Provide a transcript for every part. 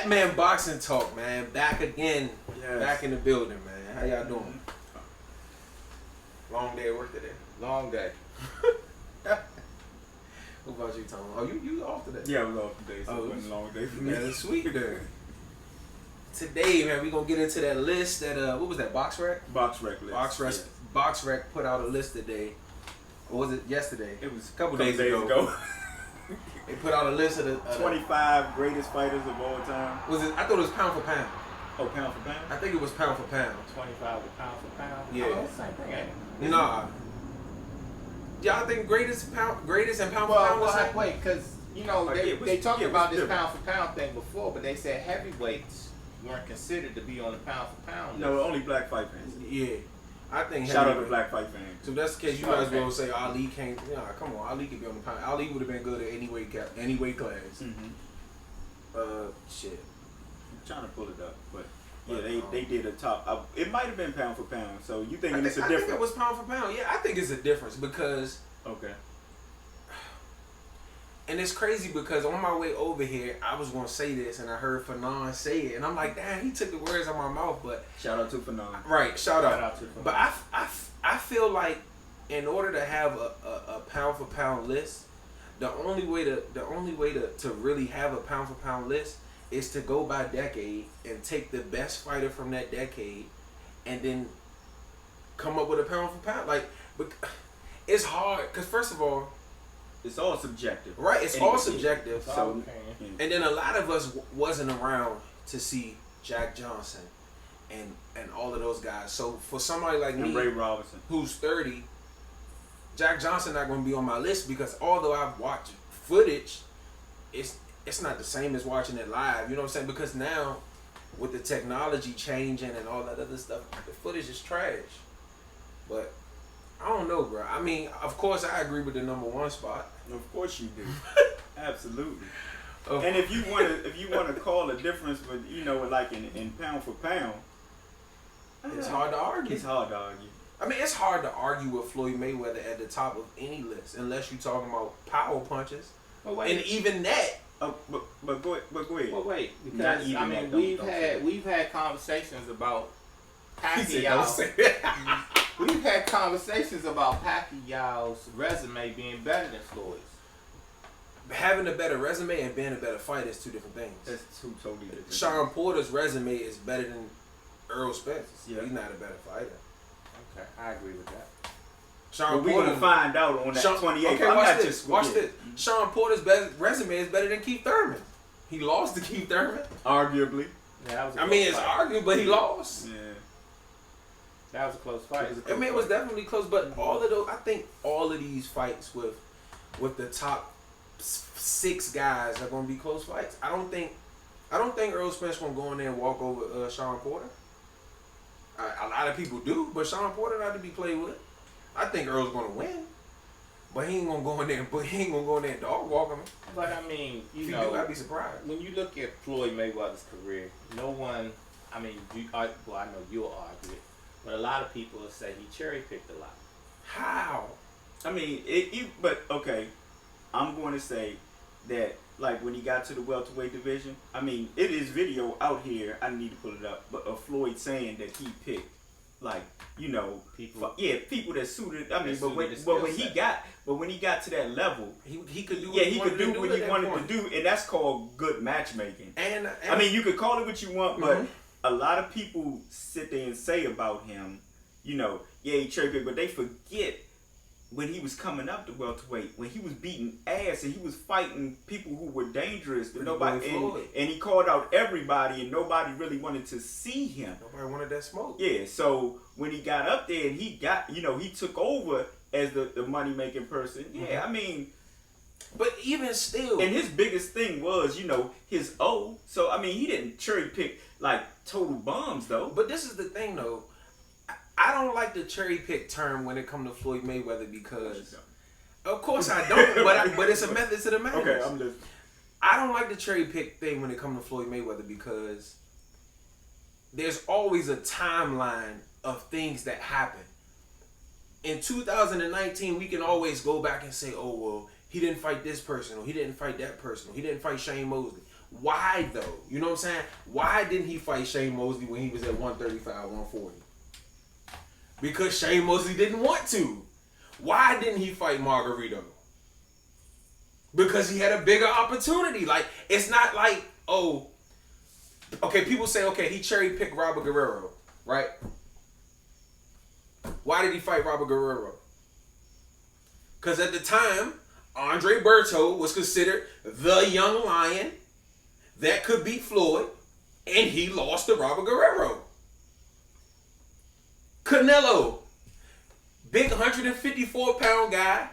Batman Boxing Talk, man. Back again. Yes. Back in the building, man. How y'all doing? Long day at work today. Long day. What about you, Tom? Oh, you off today? Yeah, I was off today, so Oh, it wasn't a long day for me. Man, it's sweet there. Today, man, we gonna get into that list that what was that, Box Rec? Box Rec list. Yes. Box Rec put out a list today. Or was it yesterday? It was a couple days ago. They put out a list of the 25 greatest fighters of all time. Was it? I thought it was pound for pound. Oh, pound for pound? I think it was pound for pound. 25 to pound for pound. Yeah. Oh, same thing, ain't it? Nah. Y'all think greatest and pound for pound Well, the same? wait, because you know Like, they talked about this different. pound for pound thing before, but they said heavyweights weren't considered to be on the pound for pound. No, only black fight fans. Yeah. I think Shout out to heavyweight. black fight fans. So if that's the case, you Okay. guys will say Ali can't. Nah, come on, Ali could be on the pound. Ali would have been good at any weight class. Shit. I'm trying to pull it up, but yeah, they did a top. It might have been pound for pound. So you thinking it's a I difference? think it was pound for pound. Yeah, I think it's a difference because. Okay. And it's crazy because on my way over here, I was gonna say this, and I heard Fanon say it, and I'm like, damn, he took the words out of my mouth. But Shout out to Fanon. right, shout out. to Fanon. But I feel like in order to have a pound for pound list, the only way to really have a pound for pound list is to go by decade and take the best fighter from that decade, and then come up with a pound for pound. Like, but it's hard because first of all. It's all subjective. Right, it's all subjective. So, and then a lot of us wasn't around to see Jack Johnson and all of those guys. So for somebody like me, Ray Robinson, who's 30, Jack Johnson not going to be on my list because although I've watched footage, it's not the same as watching it live. You know what I'm saying? Because now with the technology changing and all that other stuff, the footage is trash. But I don't know, bro. I mean, of course, I agree with the number one spot. of course you do. Absolutely. Of And if you want to call a difference, but like in pound for pound, it's hard to argue. It's hard to argue. I mean, it's hard to argue with Floyd Mayweather at the top of any list unless you're talking about power punches. But wait, And even that, But go ahead. well, wait, Not because even I mean, that, don't say that. we've had conversations about he said, don't Pacquiao. say that. We've had conversations about Pacquiao's resume being better than Floyd's. Having a better resume and being a better fighter is two different things. That's two totally different. Sean Porter's resume is better than Earl Spence's. Yeah. He's not a better fighter. Okay, I agree with that. Sean But we're Porter. gonna find out on that 28th. Okay, I'm watch not this. just Watch this. Sean Porter's resume is better than Keith Thurman. He lost to Keith Thurman. Arguably. Yeah, that was a I mean, close it's fight. argued, but he lost. Yeah. That was a close fight. I mean, it was definitely close, but all of those, I think all of these fights with the top 6 guys are going to be close fights. I don't think Earl Spence gonna go in there and walk over Sean Porter. A lot of people do, but Sean Porter not to be played with. I think Earl's gonna win, but he ain't gonna go in there and dog walk him. But I mean, If he do, I'd be surprised. when you look at Floyd Mayweather's career, no one, I mean, I know you'll argue it, but a lot of people will say he cherry picked a lot. How? I mean, but okay, I'm going to say that like when he got to the welterweight division, I mean, it is video out here. I need to pull it up, but of Floyd saying that he picked people that suited. I mean, but when he got to that level, he could do he could do what he wanted to do, and that's called good matchmaking. And I mean, you could call it what you want, but a lot of people sit there and say about him, he cherry picked, but they forget when he was coming up to welterweight, when he was beating ass and he was fighting people who were dangerous to nobody, and he called out everybody, and nobody really wanted to see him. Nobody wanted that smoke. Yeah, so when he got up there and he got, he took over as the money making person. Yeah, I mean. But even still. And his biggest thing was, his O. So, I mean, he didn't cherry pick like total bombs though. But this is the thing though. I don't like the cherry pick term when it comes to Floyd Mayweather because, of course I don't, but it's a method to the madness. Okay, I'm listening. I don't like the cherry pick thing when it comes to Floyd Mayweather because there's always a timeline of things that happen. In 2019, we can always go back and say, oh, well, he didn't fight this person, or he didn't fight that person, or he didn't fight Shane Mosley. Why though? You know what I'm saying? Why didn't he fight Shane Mosley when he was at 135, 140? Because Shane Mosley didn't want to. Why didn't he fight Margarito? Because he had a bigger opportunity. Like, it's not like, oh, okay, people say, okay, he cherry picked Robert Guerrero, right? Why did he fight Robert Guerrero? Because at the time, Andre Berto was considered the young lion that could beat Floyd, and he lost to Robert Guerrero. Canelo, big 154-pound guy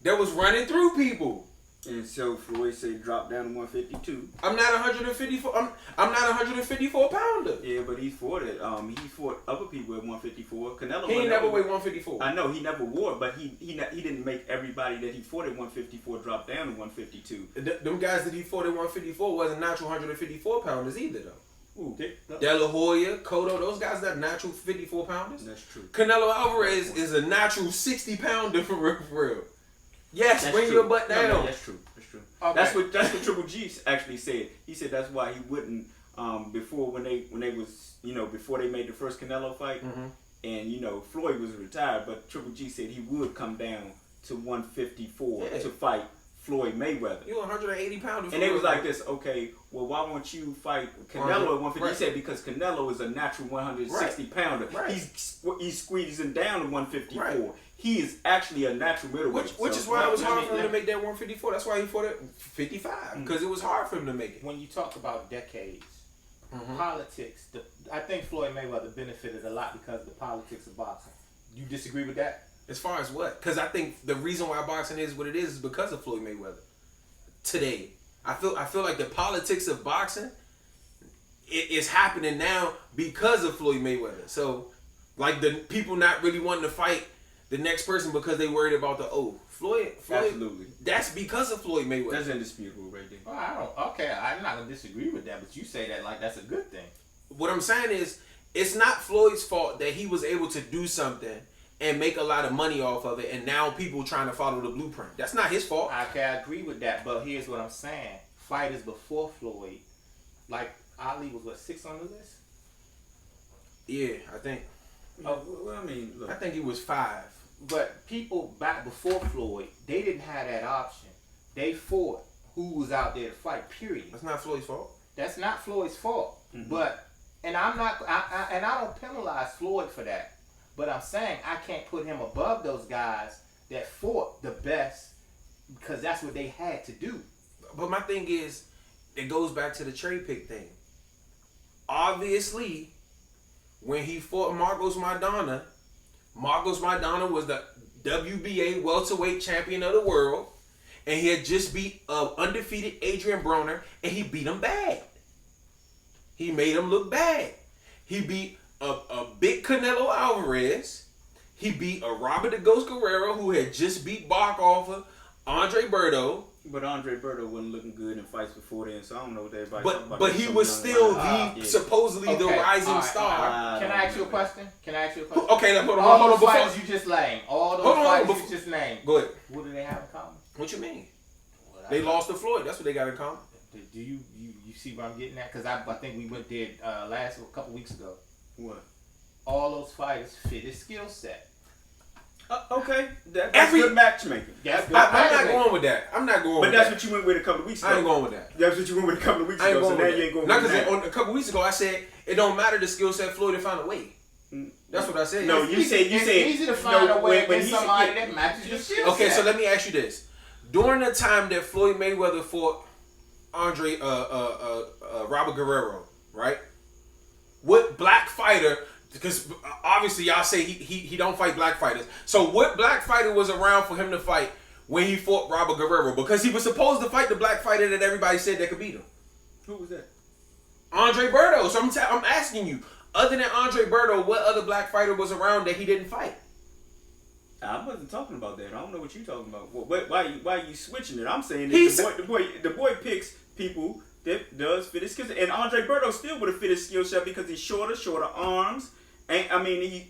that was running through people. And so Floyd said drop down to 152. I'm not 154. I'm not a 154 pounder. Yeah, but he fought it. He fought other people at 154. Canelo. He ain't never weighed 154. I know he never wore it, but he didn't make everybody that he fought at 154 drop down to 152. Them guys that he fought at 154 wasn't natural 154 pounders either though. Ooh, De La Hoya, Cotto, those guys are natural 54 pounders. that's true. Canelo Alvarez is a natural 60 pounder for real. Yes, That's bring true. your butt down. No, that's true. That's true. Okay. That's what Triple G actually said. He said that's why he wouldn't before when they was before they made the first Canelo fight, and Floyd was retired, but Triple G said he would come down to 154 to fight Floyd Mayweather. You 180 pounders. And they was like this, okay, well, why won't you fight Canelo at 150? Right. He said because Canelo is a natural 160 pounder. Right. He's squeezing down to 154. Right. He is actually a natural middleweight. Which is why it was hard for him to make that 154. That's why he fought at 55, because it was hard for him to make it. When you talk about decades, politics, I think Floyd Mayweather benefited a lot because of the politics of boxing. You disagree with that? As far as what? Because I think the reason why boxing is what it is because of Floyd Mayweather. Today, I feel like the politics of boxing is happening now because of Floyd Mayweather. So, like the people not really wanting to fight the next person because they worried about the Floyd. Absolutely. That's because of Floyd Mayweather. That's indisputable right there. Well, I don't. Okay, I'm not gonna disagree with that, but you say that like that's a good thing. What I'm saying is, it's not Floyd's fault that he was able to do something and make a lot of money off of it, and now people trying to follow the blueprint. That's not his fault. I can agree with that, but here's what I'm saying: fighters before Floyd, like Ali was what 6 on the list. Yeah, I think. Well, I mean, look. I think he was 5. But people back before Floyd, they didn't have that option. They fought who was out there to fight. Period. That's not Floyd's fault. That's not Floyd's fault. But and I'm not. I don't penalize Floyd for that. But I'm saying I can't put him above those guys that fought the best because that's what they had to do. But my thing is, it goes back to the cherry pick thing. Obviously, when he fought Marcos Maidana was the WBA welterweight champion of the world, and he had just beat undefeated Adrian Broner, and he beat him bad. He made him look bad. He beat a big Canelo Alvarez. He beat a Robert the Ghost Guerrero, who had just beat Barkhofer, Andre Berto. But Andre Berto wasn't looking good in fights before then, so I don't know what everybody talking about. But he was still supposedly the Okay, rising all right, star. Can I ask you a question? Okay, now hold All on. those Before, fighters you just named, all those Hold on, fighters before- you just named, go ahead. what do they have in common? What you mean? Well, They lost to Floyd. That's what they got in common. Do you see where I'm getting at? Because I think we went there a couple weeks ago. What? All those fighters fit his skill set. Okay, that's good matchmaking. That's good I'm not matchmaking. going with that. I'm not going But with that's that. what you went with a couple of weeks ago. I ain't going with that. That's what you went with a couple of weeks I ain't ago, so going now with you ain't that. going Not with because that. a couple weeks ago I said it don't matter the skill set. Floyd to find a way. That's what I said. No, you said It's easy to find a way when against he said- somebody that matches your skill Okay, set. so let me ask you this: during the time that Floyd Mayweather fought Robert Guerrero, right? What black fighter? Because obviously y'all say he don't fight black fighters. So what black fighter was around for him to fight when he fought Robert Guerrero? Because he was supposed to fight the black fighter that everybody said that could beat him. Who was that? Andre Berto. So I'm asking you, other than Andre Berto, what other black fighter was around that he didn't fight? I wasn't talking about that. I don't know what you're talking about. Why are you switching it? I'm saying He's- that the boy picks people that does fit his skill set. And Andre Berto still would have fit his skill set because he's shorter arms. And I mean,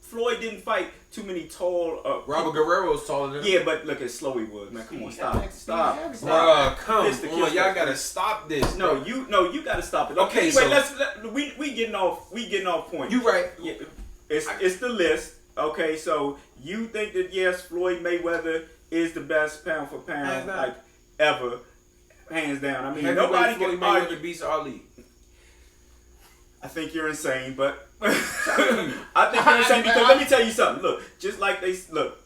Floyd didn't fight too many tall. Robert Guerrero's taller than him. Yeah, but look at slow he was, man. Come on, stop. Bruh, come on, y'all gotta stop this. No, you gotta stop it. Okay, anyway, so we getting off point. You right. Yeah, it's the list. Okay, so you think that yes, Floyd Mayweather is the best pound for pound like ever, hands down. I mean, nobody Floyd can argue. Mayweather beats Ali. I think you're insane, but I think you're insane because let me tell you something. Look, just like they look.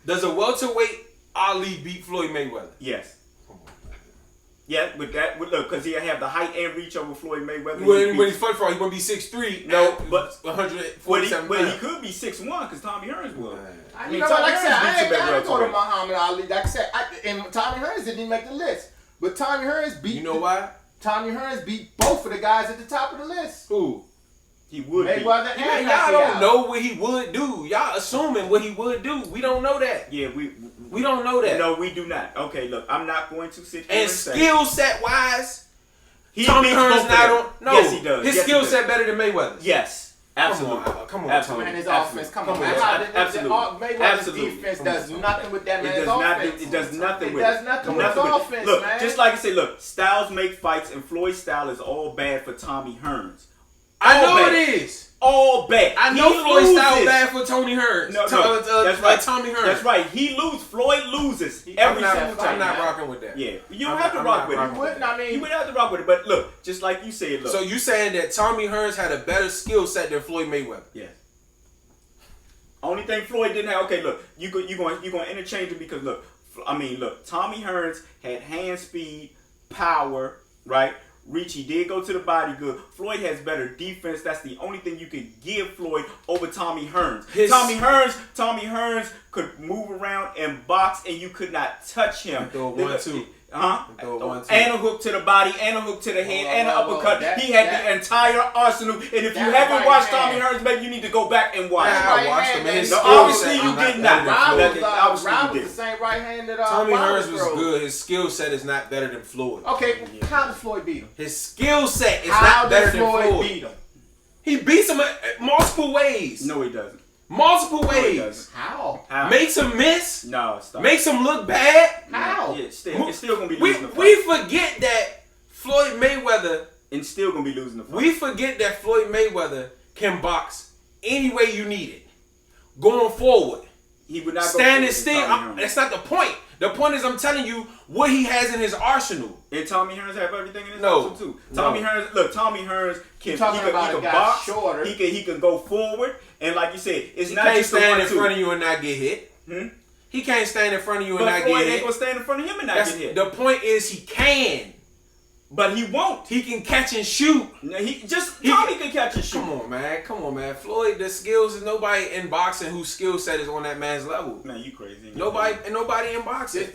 Does a welterweight Ali beat Floyd Mayweather? Yes. Yeah, with that, look, because he have the height and reach over Floyd Mayweather. When he's fighting for, he gonna be 6'3". No, but 147 but he could be 6'1" because Tommy Hearns was. I mean, like I said, I didn't go to Muhammad Ali. Like I said, and Tommy Hearns didn't even make the list. But Tommy Hearns beat. You know why? Tommy Hearns beat both of the guys at the top of the list. Who? He would Mayweather be. and Y'all don't know what he would do. Y'all assuming what he would do. We don't know that. Yeah, we don't know that. No, we do not. Okay, look, I'm not going to sit here and skill set wise, Tommy Hearns not on. No, yes, he does. His skill set better than Mayweather. Yes, absolutely. Come on, absolutely. And his offense, come on, man. Absolutely. Mayweather's defense does nothing with that man's offense. It does nothing with it. It does nothing with his offense, look, man. just like I said, look, styles make fights, and Floyd's style is all bad for Tommy Hearns. I know it is. All bad. I know Floyd's style bad for Tony Hearns. No, that's right. Tommy Hearns. That's right. Floyd loses every single time. I'm not rocking with that. Yeah, you don't have to rock with it. You wouldn't have to rock with it. But look, just like you said, look. So you saying that Tommy Hearns had a better skill set than Floyd Mayweather? Yeah. Only thing Floyd didn't have. Okay, look, you going to interchange it because look, Tommy Hearns had hand speed, power, right? Reach, he did go to the body good. Floyd has better defense. That's the only thing you could give Floyd over Tommy Hearns. Tommy Hearns could move around and box, and you could not touch him. Throw 1-2. And a hook to the body, and a hook to the head, and an uppercut. He had the entire arsenal. And if you haven't watched Tommy Hearns, maybe you need to go back and watch. I watched him. Obviously, you did not. Round was the same right hand that Tommy Hearns was good. His skill set is not better than Floyd. Okay, how did Floyd beat him? His skill set is not better than Floyd. How did Floyd beat him? He beats him multiple ways. No, he doesn't. Multiple ways. How? Makes him miss. No, stop. Makes him look bad. How? Yeah, it's still gonna be losing the fight. We forget that Floyd Mayweather. And still gonna be losing the fight. We forget that Floyd Mayweather can box any way you need it. Going forward. He would not standing still. That's not the point. The point is, I'm telling you what he has in his arsenal. And Tommy Hearns have everything in his arsenal too. Tommy Hearns can box. Shorter. He can go forward, and like you said, it's he not can't just stand in front of you and not get hit. He can't stand in front of you and not get hit. Floyd ain't gonna stand in front of him and not get hit. The point is, he can. But he won't. He can catch and shoot. Tommy can catch and shoot. Come on, man. Floyd, the skills is nobody in boxing whose skill set is on that man's level. Man, you crazy. Nobody in boxing.